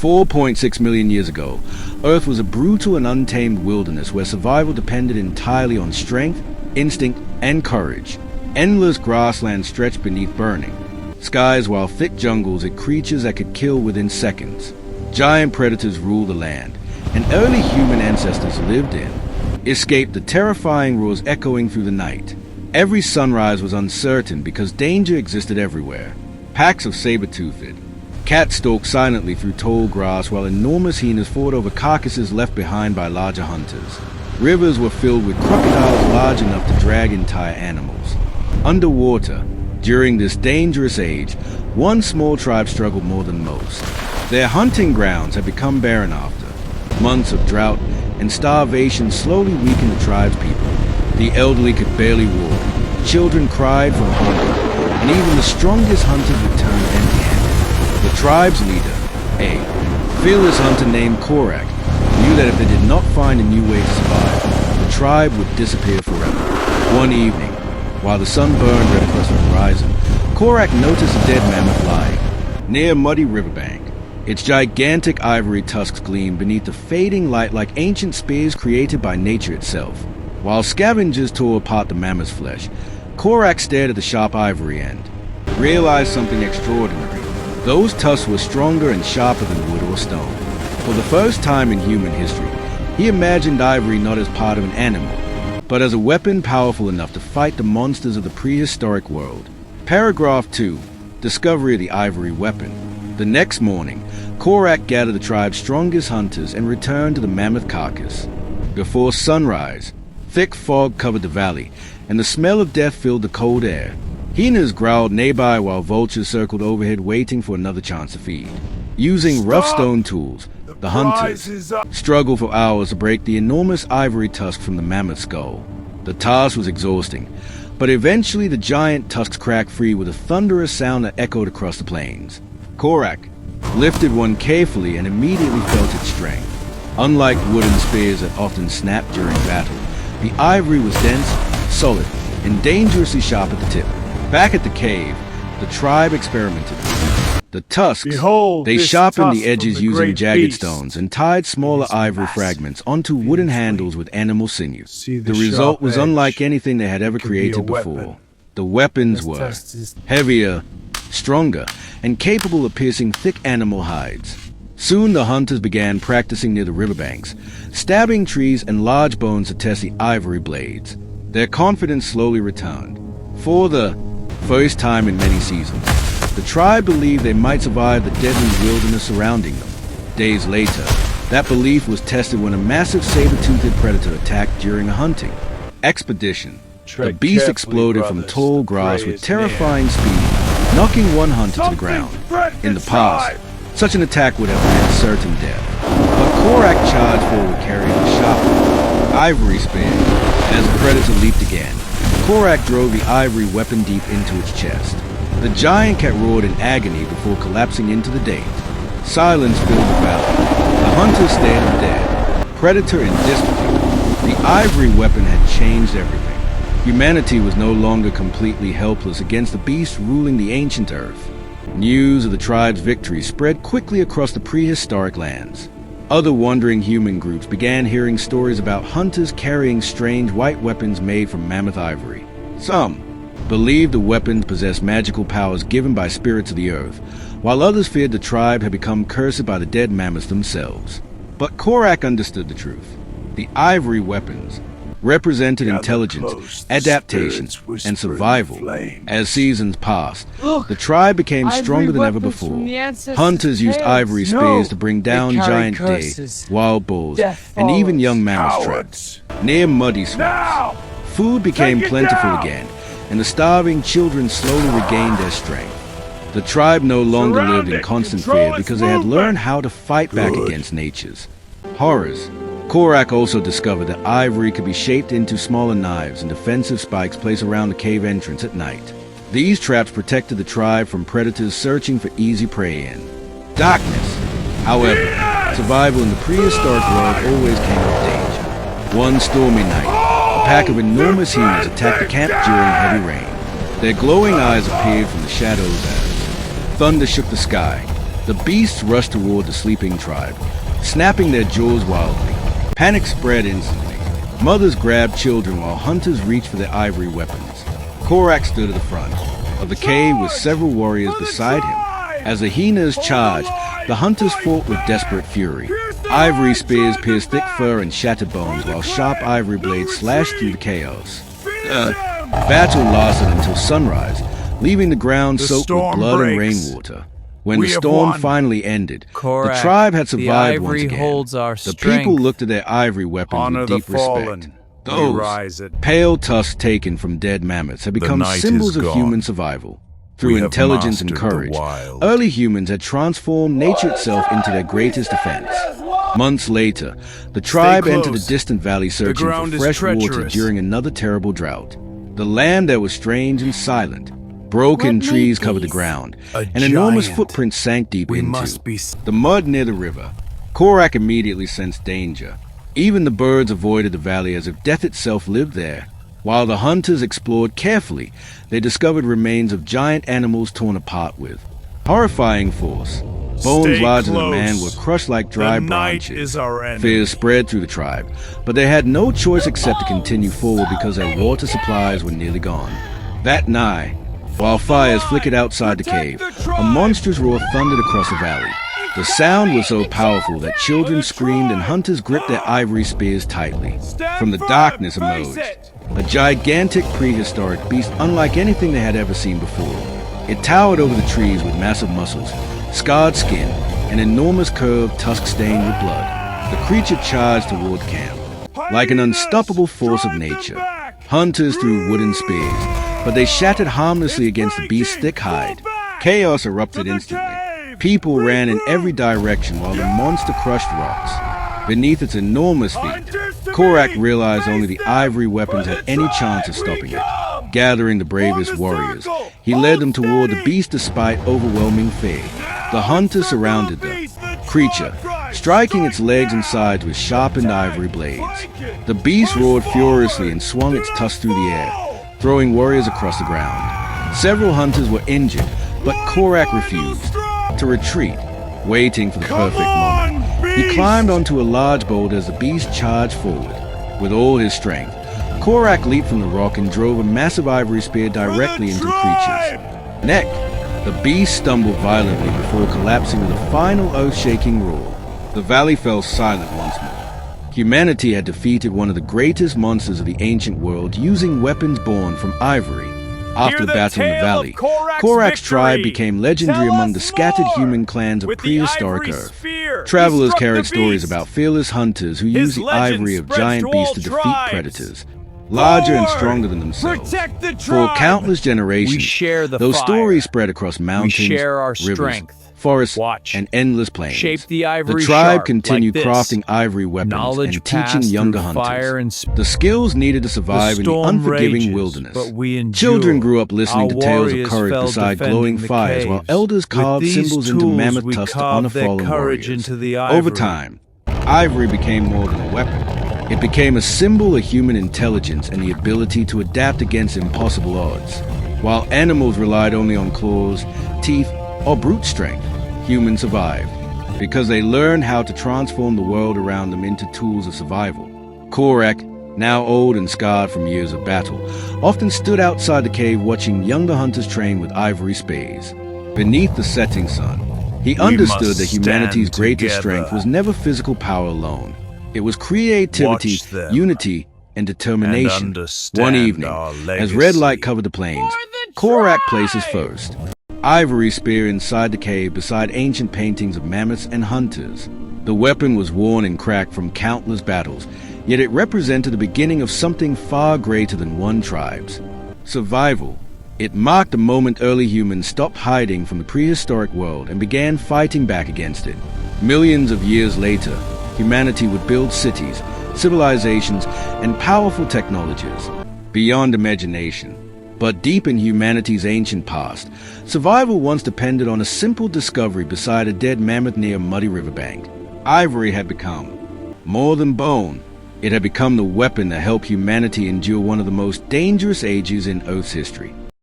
4.6 million years ago, Earth was a brutal and untamed wilderness where survival depended entirely on strength, instinct, and courage. Endless grasslands stretched beneath burning skies, while thick jungles had creatures that could kill within seconds. Giant predators ruled the land, and early human ancestors lived in, escaped the terrifying roars echoing through the night. Every sunrise was uncertain because danger existed everywhere. Packs of saber-toothed cats stalked silently through tall grass, while enormous hyenas fought over carcasses left behind by larger hunters. Rivers were filled with crocodiles large enough to drag entire animals. Underwater, during this dangerous age, one small tribe struggled more than most. Their hunting grounds had become barren after months of drought, and starvation slowly weakened the tribe's people. The elderly could barely walk, children cried from hunger, and even the strongest hunters returned empty-handed. The tribe's leader, a fearless hunter named Korak, knew that if they did not find a new way to survive, the tribe would disappear forever. One evening, while the sun burned red across the horizon, Korak noticed a dead mammoth lying near a muddy riverbank. Its gigantic ivory tusks gleamed beneath the fading light like ancient spears created by nature itself. While scavengers tore apart the mammoth's flesh, Korak stared at the sharp ivory end, realized something extraordinary. Those tusks were stronger and sharper than wood or stone. For the first time in human history, he imagined ivory not as part of an animal, but as a weapon powerful enough to fight the monsters of the prehistoric world. Paragraph 2. Discovery of the ivory weapon. The next morning, Korak gathered the tribe's strongest hunters and returned to the mammoth carcass. Before sunrise, thick fog covered the valley, and the smell of death filled the cold air. Hyenas growled nearby while vultures circled overhead waiting for another chance to feed. Using rough stone tools, the hunters struggled for hours to break the enormous ivory tusk from the mammoth skull. The task was exhausting, but eventually the giant tusks cracked free with a thunderous sound that echoed across the plains. Korak lifted one carefully and immediately felt its strength. Unlike wooden spears that often snapped during battle, the ivory was dense, solid, and dangerously sharp at the tip. Back at the cave, the tribe experimented. The tusks, they sharpened the edges using jagged stones and tied smaller ivory fragments onto wooden handles with animal sinew. The result was unlike anything they had ever created before. The weapons were heavier, stronger, and capable of piercing thick animal hides. Soon the hunters began practicing near the riverbanks, stabbing trees and large bones to test the ivory blades. Their confidence slowly returned. For the first time in many seasons, the tribe believed they might survive the deadly wilderness surrounding them. Days later, that belief was tested when a massive saber-toothed predator attacked during a hunting expedition. The beast exploded from tall grass with terrifying speed, knocking one hunter to the ground. In the past, such an attack would have meant certain death. But Korak charged forward carrying a sharp ivory spear. As the predator leaped again, Korak drove the ivory weapon deep into its chest. The giant cat roared in agony before collapsing into the date. Silence filled the valley. The hunters stared at the dead, predator in disbelief. The ivory weapon had changed everything. Humanity was no longer completely helpless against the beast ruling the ancient earth. News of the tribe's victory spread quickly across the prehistoric lands. Other wandering human groups began hearing stories about hunters carrying strange white weapons made from mammoth ivory. Some believed the weapons possessed magical powers given by spirits of the earth, while others feared the tribe had become cursed by the dead mammoths themselves. But Korak understood the truth. The ivory weapons represented intelligence, adaptation, and survival. As seasons passed, the tribe became stronger than ever before. Hunters used ivory spears to bring down giant deer, wild bulls, and even young mammoth traps. Near muddy swamps, food became plentiful again, and the starving children slowly regained their strength. The tribe no longer lived in constant fear because they had learned how to fight back against nature's horrors. Korak also discovered that ivory could be shaped into smaller knives and defensive spikes placed around the cave entrance at night. These traps protected the tribe from predators searching for easy prey in darkness. However, survival in the prehistoric world always came with danger. One stormy night, a pack of enormous hyenas attacked the camp during heavy rain. Their glowing eyes appeared from the shadows as thunder shook the sky. The beasts rushed toward the sleeping tribe, snapping their jaws wildly. Panic spread instantly. Mothers grabbed children while hunters reached for their ivory weapons. Korak stood at the front of the cave with several warriors beside him. As the hyenas charged, the hunters fought with desperate fury. Ivory spears pierced thick fur and shattered bones, while sharp ivory blades slashed through the chaos. The battle lasted until sunrise, leaving the ground soaked with blood and rainwater. When the storm finally ended, the tribe had survived once again. The people looked at their ivory weapons with deep respect. Those pale tusks taken from dead mammoths had become symbols of human survival. Through intelligence and courage, early humans had transformed nature itself into their greatest defense. Months later, the tribe entered a distant valley searching for fresh water during another terrible drought. The land there was strange and silent. Broken trees covered the ground, and enormous footprints sank deep into the mud near the river. Korak immediately sensed danger. Even the birds avoided the valley as if death itself lived there. While the hunters explored carefully, they discovered remains of giant animals torn apart with horrifying force. Bones larger than man were crushed like dry branches. Fear spread through the tribe, but they had no choice except to continue forward because their water supplies were nearly gone. That night, while fires flickered outside the cave, a monstrous roar thundered across the valley. The sound was so powerful that children screamed and hunters gripped their ivory spears tightly. From the darkness emerged a gigantic prehistoric beast unlike anything they had ever seen before. It towered over the trees with massive muscles, scarred skin, and enormous curved tusk stained with blood. The creature charged toward camp. Like an unstoppable force of nature, hunters threw wooden spears, but they shattered harmlessly against the beast's thick hide. Chaos erupted instantly. People ran in every direction while the monster crushed rocks. Beneath its enormous feet, Korak realized only the ivory weapons had any chance of stopping it. Gathering the bravest warriors, he led them toward the beast despite overwhelming fear. The hunters surrounded the creature, striking its legs and sides with sharpened ivory blades. The beast roared furiously and swung its tusks through the air, throwing warriors across the ground. Several hunters were injured, but Korak refused to retreat, waiting for the perfect moment. He climbed onto a large boulder as the beast charged forward. With all his strength, Korak leaped from the rock and drove a massive ivory spear directly into the creature's neck. The beast stumbled violently before collapsing with a final earth-shaking roar. The valley fell silent once more. Humanity had defeated one of the greatest monsters of the ancient world using weapons born from ivory. After the battle in the valley, Korak's tribe became legendary among the scattered human clans of prehistoric Earth. Travelers carried stories about fearless hunters who used the ivory of giant beasts to defeat predators, larger and stronger than themselves. For countless generations, those stories spread across mountains, rivers, forests, and endless plains. The tribe continued crafting ivory weapons and teaching younger hunters the skills needed to survive in the unforgiving wilderness. Children grew up listening to tales of courage beside glowing fires, while elders carved symbols into mammoth tusks to honor fallen warriors. Over time, ivory became more than a weapon. It became a symbol of human intelligence and the ability to adapt against impossible odds. While animals relied only on claws, teeth, or brute strength, humans survived because they learned how to transform the world around them into tools of survival. Korak, now old and scarred from years of battle, often stood outside the cave watching younger hunters train with ivory spears. Beneath the setting sun, he understood that humanity's greatest strength was never physical power alone. It was creativity, unity, and determination. One evening, as red light covered the plains, Korak places first. Ivory spear inside the cave beside ancient paintings of mammoths and hunters. The weapon was worn and cracked from countless battles, yet it represented the beginning of something far greater than one tribe's survival. It marked the moment early humans stopped hiding from the prehistoric world and began fighting back against it. Millions of years later, humanity would build cities, civilizations, and powerful technologies beyond imagination. But deep in humanity's ancient past, survival once depended on a simple discovery beside a dead mammoth near a muddy riverbank. Ivory had become more than bone. It had become the weapon that helped humanity endure one of the most dangerous ages in Earth's history.